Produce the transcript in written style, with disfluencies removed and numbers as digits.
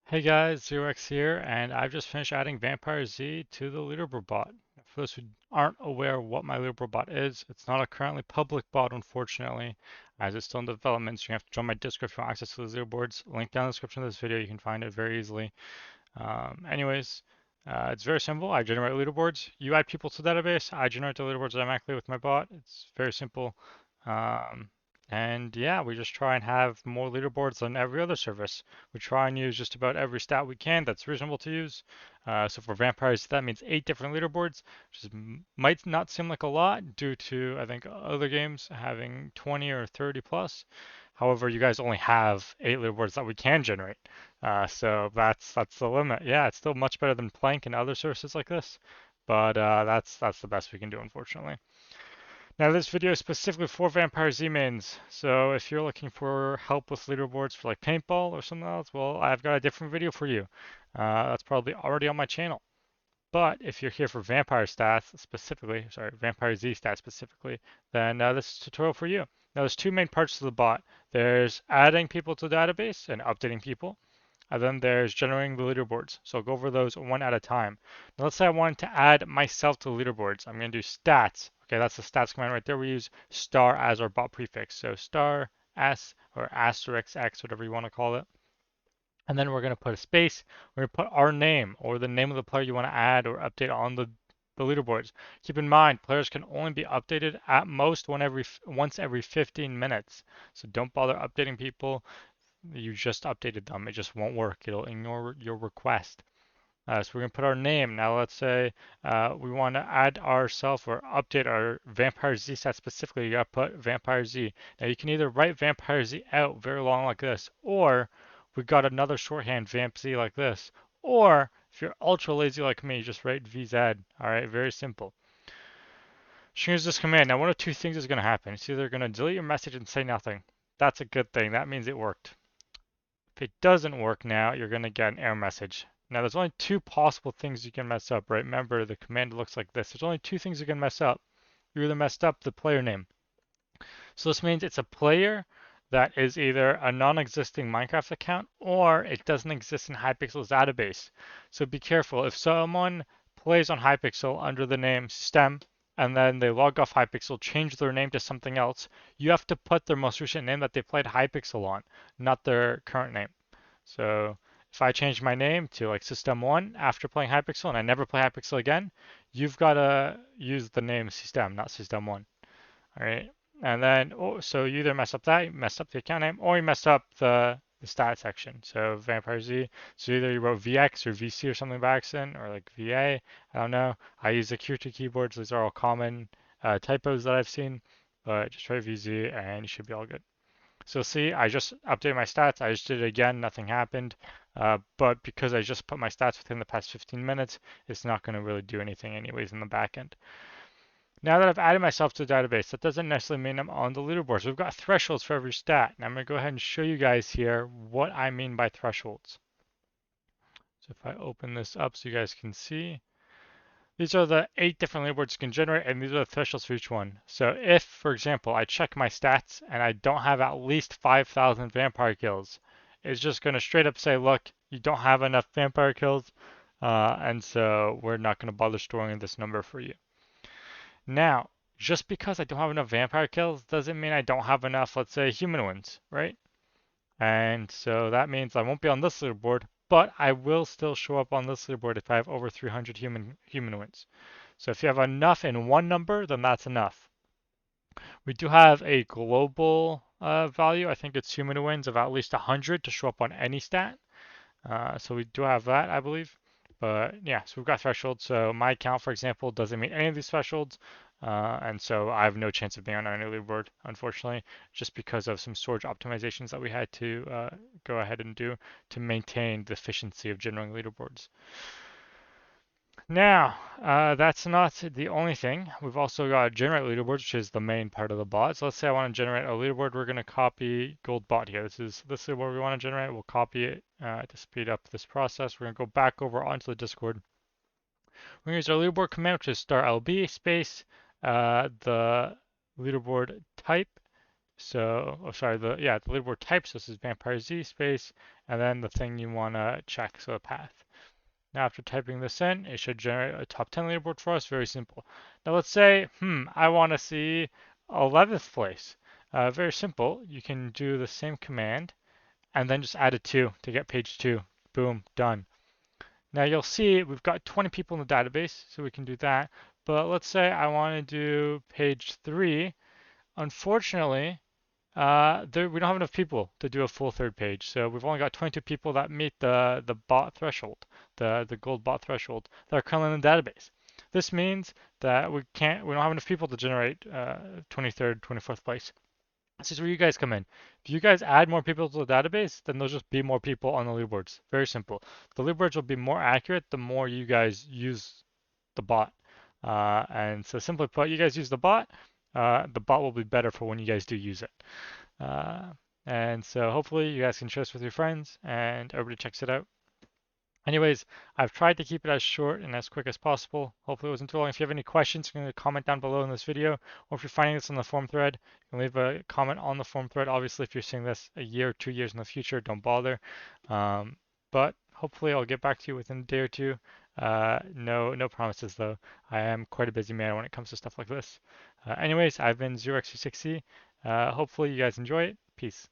Hey guys, 0x here, and I've just finished adding VampireZ to the leaderboard bot. For those who aren't aware what my leaderboard bot is, it's not a currently public bot, unfortunately, as it's still in development, so you have to join my Discord if you want access to the leaderboards. Link down in the description of this video, you can find it very easily. Anyways, it's very simple. I generate leaderboards. You add people to the database. I generate the leaderboards automatically with my bot. It's very simple. Um, and yeah, we just try and have more leaderboards than every other service. We try and use just about every stat we can that's reasonable to use. So for vampires, that means 8 different leaderboards, which might not seem like a lot due to, I think, other games having 20 or 30 plus. However, you guys only have 8 leaderboards that we can generate. So that's the limit. Yeah, it's still much better than Plank and other services like this, but that's the best we can do, unfortunately. Now, this video is specifically for VampireZ mains, so if you're looking for help with leaderboards for like paintball or something else, well, I've got a different video for you. That's probably already on my channel. But if you're here for vampire stats specifically, sorry, VampireZ stats specifically, then this is a tutorial for you. Now, there's two main parts to the bot. There's adding people to the database and updating people. And then there's generating the leaderboards. So I'll go over those one at a time. Now let's say I wanted to add myself to the leaderboards. I'm going to do stats. Okay, that's the stats command right there. We use star as our bot prefix. So star s or asterisk x, whatever you want to call it. And then we're going to put a space. We're going to put our name or the name of the player you want to add or update on the leaderboards. Keep in mind, players can only be updated at most once every 15 minutes. So don't bother updating people. You just updated them. It just won't work. It'll ignore your request. So we're going to put our name. Now let's say we want to add ourselves or update our VampireZ stat specifically. You got to put VampireZ. Now you can either write VampireZ out very long like this, or we got another shorthand VampZ like this. Or if you're ultra lazy like me, just write VZ. All right, very simple. Just use this command. Now one of two things is going to happen. It's either going to delete your message and say nothing. That's a good thing. That means it worked. If it doesn't work now, you're going to get an error message. Now, there's only two possible things you can mess up, right? Remember, the command looks like this. There's only two things you can mess up. You either messed up the player name. So this means it's a player that is either a non-existing Minecraft account or it doesn't exist in Hypixel's database. So be careful. If someone plays on Hypixel under the name Stem and then they log off Hypixel, change their name to something else, you have to put their most recent name that they played Hypixel on, not their current name. So if I change my name to like System1 after playing Hypixel and I never play Hypixel again, you've got to use the name System, not System1. All right. And then, so you either mess up that, you messed up the account name, or you messed up the stat section. So VampireZ, so either you wrote VX or VC or something by accident, or like VA, I don't know. I use the QWERTY keyboards. These are all common typos that I've seen, but just try VZ and you should be all good. So see, I just updated my stats. I just did it again. Nothing happened. But because I just put my stats within the past 15 minutes, it's not going to really do anything anyways in the back end. Now that I've added myself to the database, that doesn't necessarily mean I'm on the leaderboard. So we've got thresholds for every stat. And I'm going to go ahead and show you guys here what I mean by thresholds. So if I open this up so you guys can see, these are the 8 different leaderboards you can generate, and these are the thresholds for each one. So if, for example, I check my stats and I don't have at least 5,000 vampire kills, it's just going to straight up say, look, you don't have enough vampire kills, and so we're not going to bother storing this number for you. Now, just because I don't have enough vampire kills doesn't mean I don't have enough, let's say, human wins, right? And so that means I won't be on this leaderboard, but I will still show up on this leaderboard if I have over 300 human wins. So if you have enough in one number, then that's enough. We do have a global value. I think it's human wins of at least 100 to show up on any stat. So we do have that, I believe. But yeah, so we've got thresholds. So my account, for example, doesn't meet any of these thresholds. And so I have no chance of being on any leaderboard, unfortunately, just because of some storage optimizations that we had to go ahead and do to maintain the efficiency of generating leaderboards. Now, that's not the only thing. We've also got generate leaderboards, which is the main part of the bot. So let's say I want to generate a leaderboard. We're going to copy gold bot here. This is what we want to generate. We'll copy it to speed up this process. We're going to go back over onto the Discord. We're going to use our leaderboard command, which is star LB space the leaderboard type So, oh, sorry, the leaderboard type. So this is VampireZ space, and then the thing you want to check, so a path. Now, after typing this in, it should generate a top 10 leaderboard for us. Very simple. Now, let's say, I want to see 11th place. Very simple. You can do the same command and then just add a 2 to get page 2. Boom, done. Now you'll see we've got 20 people in the database, so we can do that. But let's say I want to do page 3. Unfortunately, we don't have enough people to do a full third page, so we've only got 22 people that meet the bot threshold, the gold bot threshold that are currently in the database. This means that we don't have enough people to generate 23rd, 24th place. This is where you guys come in. If you guys add more people to the database, then there'll just be more people on the leaderboards. Very simple. The leaderboards will be more accurate the more you guys use the bot. And so simply put, you guys use the bot will be better for when you guys do use it. Uh, and so hopefully you guys can share this with your friends and everybody checks it out. Anyways, I've tried to keep it as short and as quick as possible. Hopefully it wasn't too long. If you have any questions, you can comment down below in this video. Or if you're finding this on the forum thread, you can leave a comment on the forum thread. Obviously, if you're seeing this a year or 2 years in the future, don't bother. But hopefully I'll get back to you within a day or two. No promises though. I am quite a busy man when it comes to stuff like this. Anyways, I've been 0x26e. Hopefully you guys enjoy it. Peace.